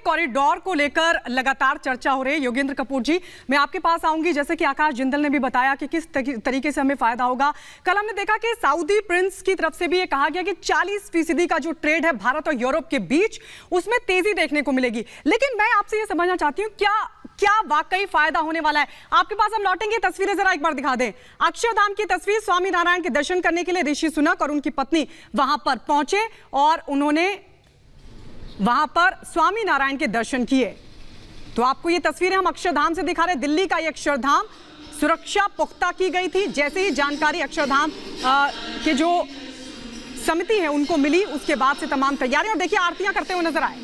Economic corridor को लेकर लगातार चर्चा हो रही है। योगेंद्र कपूर जी, मैं आपके पास आऊंगी। जैसे कि आकाश जिंदल ने भी बताया कि किस तरीके से हमें फायदा होगा। कल हमने देखा कि सऊदी प्रिंस की तरफ से भी ये कहा गया कि 40% का जो ट्रेड है भारत और यूरोप के बीच, उसमें तेजी देखने को मिलेगी। लेकिन मैं आपसे ये समझना चाहती हूँ, क्या वाकई फायदा होने वाला है? आपके पास हम लौटेंगे, तस्वीरें जरा एक बार दिखा दें। अक्षरधाम की तस्वीर, स्वामी नारायण के दर्शन करने के लिए ऋषि सुनक और उनकी पत्नी वहां पर पहुंचे और उन्होंने वहां पर स्वामी नारायण के दर्शन किए। तो आपको ये तस्वीरें हम अक्षरधाम से दिखा रहे हैं। दिल्ली का ये अक्षरधाम, सुरक्षा पुख्ता की गई थी। जैसे ही जानकारी अक्षरधाम के जो समिति है उनको मिली, उसके बाद से तमाम तैयारियां, और देखिए आरतियां करते हुए नजर आए।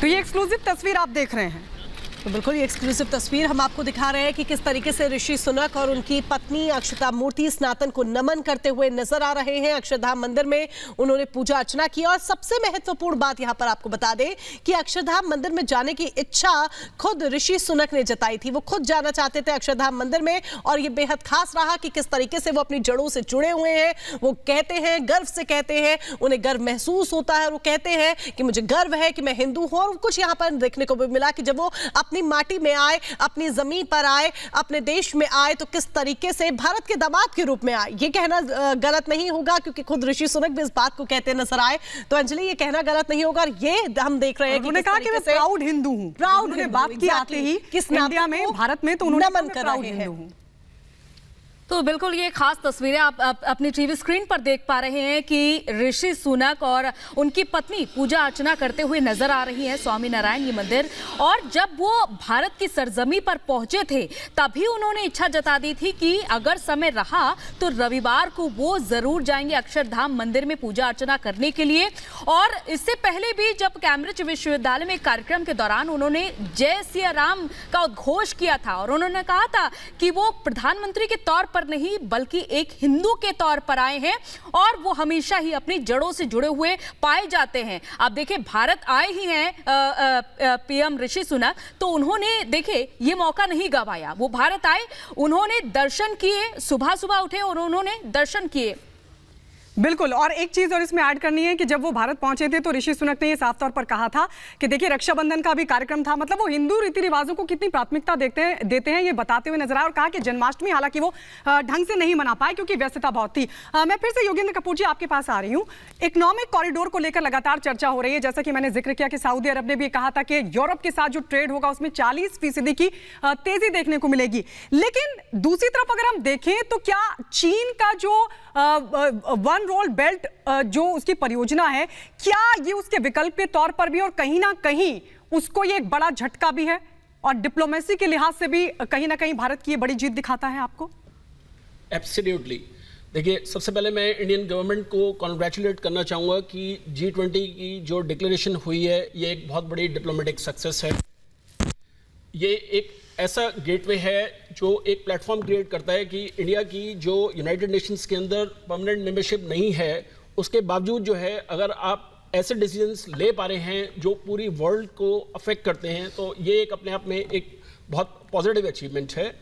तो ये एक्सक्लूसिव तस्वीर आप देख रहे हैं। तो बिल्कुल ये एक्सक्लूसिव तस्वीर हम आपको दिखा रहे हैं कि किस तरीके से ऋषि सुनक और उनकी पत्नी अक्षता मूर्ति स्नातन को नमन करते हुए नजर आ रहे हैं। अक्षरधाम मंदिर में उन्होंने पूजा अर्चना की और सबसे महत्वपूर्ण बात यहां पर आपको बता दें कि अक्षरधाम मंदिर में जाने की इच्छा खुद ऋषि सुनक ने जताई थी। वो खुद जाना चाहते थे अक्षरधाम मंदिर में, और ये बेहद खास रहा कि किस तरीके से वो अपनी जड़ों से जुड़े हुए हैं। वो कहते हैं, गर्व से कहते हैं, उन्हें गर्व महसूस होता है। वो कहते हैं कि मुझे गर्व है कि मैं हिंदू हूं। और कुछ यहां पर देखने को भी मिला कि जब वो अपनी माटी में आए, अपनी जमीन पर आए, अपने देश में आए, तो किस तरीके से भारत के दामाद के रूप में आए। ये कहना गलत नहीं होगा क्योंकि खुद ऋषि सुनक भी इस बात को कहते नजर आए। तो अंजलि, ये कहना गलत नहीं होगा। ये हम देख रहे हैं कि उन्होंने कहा कि मैं प्राउड हिंदू हूं। प्राउड बात की आते ही किस इंडिया में, भारत में, तो उन्होंने नमन कर रहे हैं। तो बिल्कुल ये खास तस्वीरें आप अपनी टीवी स्क्रीन पर देख पा रहे हैं कि ऋषि सुनक और उनकी पत्नी पूजा अर्चना करते हुए नजर आ रही है स्वामी नारायण ये मंदिर। और जब वो भारत की सरजमी पर पहुंचे थे तभी उन्होंने इच्छा जता दी थी कि अगर समय रहा तो रविवार को वो जरूर जाएंगे अक्षरधाम मंदिर में पूजा अर्चना करने के लिए। और इससे पहले भी जब कैम्ब्रिज विश्वविद्यालय में कार्यक्रम के दौरान उन्होंने जय सिया राम का उद्घोष किया था और उन्होंने कहा था कि वो प्रधानमंत्री के तौर पर नहीं बल्कि एक हिंदू के तौर पर आए हैं और वो हमेशा ही अपनी जड़ों से जुड़े हुए पाए जाते हैं। आप देखिए, भारत आए ही हैं पीएम ऋषि सुनक, तो उन्होंने देखिए ये मौका नहीं गंवाया। वो भारत आए, उन्होंने दर्शन किए, सुबह सुबह उठे और उन्होंने दर्शन किए। बिल्कुल। और एक चीज और इसमें ऐड करनी है कि जब वो भारत पहुंचे थे तो ऋषि सुनक ने ये साफ तौर पर कहा था कि देखिए रक्षाबंधन का भी कार्यक्रम था। मतलब वो हिंदू रीति रिवाजों को कितनी प्राथमिकता देते हैं ये बताते हुए नजर आया। और कहा कि जन्माष्टमी हालांकि वो ढंग से नहीं मना पाए क्योंकि व्यस्तता बहुत थी। मैं फिर से योगेंद्र कपूर जी आपके पास आ रही हूँ। इकोनॉमिक कॉरिडोर को लेकर लगातार चर्चा हो रही है। जैसा कि मैंने जिक्र किया कि सऊदी अरब ने भी कहा था कि यूरोप के साथ जो ट्रेड होगा उसमें 40% की तेजी देखने को मिलेगी। लेकिन दूसरी तरफ अगर हम देखें तो क्या चीन का जो वन रोल बेल्ट जो उसकी परियोजना है, क्या ये उसके विकल्प के तौर पर भी और कहीं ना कहीं उसको ये एक बड़ा झटका भी है और डिप्लोमेसी के लिहाज से भी कहीं ना कहीं भारत की ये बड़ी जीत दिखाता है आपको? एब्सोल्युटली। देखिए, सबसे पहले मैं इंडियन गवर्नमेंट को कॉन्ग्रेचुलेट करना चाहूँगा कि G20 की जो डिक्लेरेशन हुई है ये एक बहुत बड़ी डिप्लोमेटिक सक्सेस है। ये एक ऐसा गेटवे है जो एक प्लेटफॉर्म क्रिएट करता है कि इंडिया की जो यूनाइटेड नेशंस के अंदर परमानेंट मेंबरशिप नहीं है, उसके बावजूद जो है अगर आप ऐसे डिसीजंस ले पा रहे हैं जो पूरी वर्ल्ड को अफेक्ट करते हैं, तो ये एक अपने आप में एक बहुत पॉजिटिव अचीवमेंट है।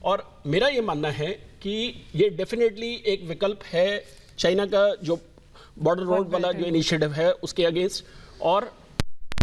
और मेरा ये मानना है कि ये डेफिनेटली एक विकल्प है चाइना का जो बॉर्डर रोड वाला जो इनिशिएटिव है उसके अगेंस्ट। और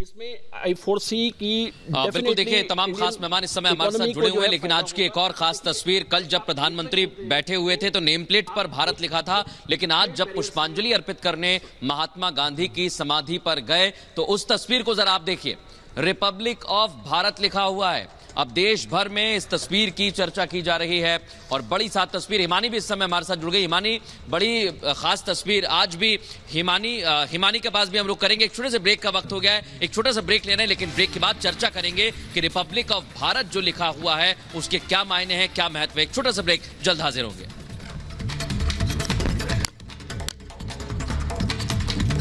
इसमें आई फोरसी की बिल्कुल। देखिए, तमाम खास मेहमान इस समय हमारे साथ जुड़े हुए हैं, लेकिन आज की एक और खास तस्वीर, कल जब प्रधानमंत्री बैठे हुए थे तो नेम प्लेट पर भारत लिखा था, लेकिन आज जब पुष्पांजलि अर्पित करने महात्मा गांधी की समाधि पर गए तो उस तस्वीर को जरा आप देखिए, रिपब्लिक ऑफ भारत लिखा हुआ है। अब देश भर में इस तस्वीर की चर्चा की जा रही है और बड़ी साथ तस्वीर, हिमानी भी इस समय हमारे साथ जुड़ गई। हिमानी, बड़ी खास तस्वीर आज भी। हिमानी के पास भी हम लोग करेंगे। एक छोटे से ब्रेक का वक्त हो गया है, एक छोटा सा ब्रेक लेना है, लेकिन ब्रेक के बाद चर्चा करेंगे कि रिपब्लिक ऑफ भारत जो लिखा हुआ है उसके क्या मायने हैं, क्या महत्व है। एक छोटा सा ब्रेक, जल्द हाजिर होंगे।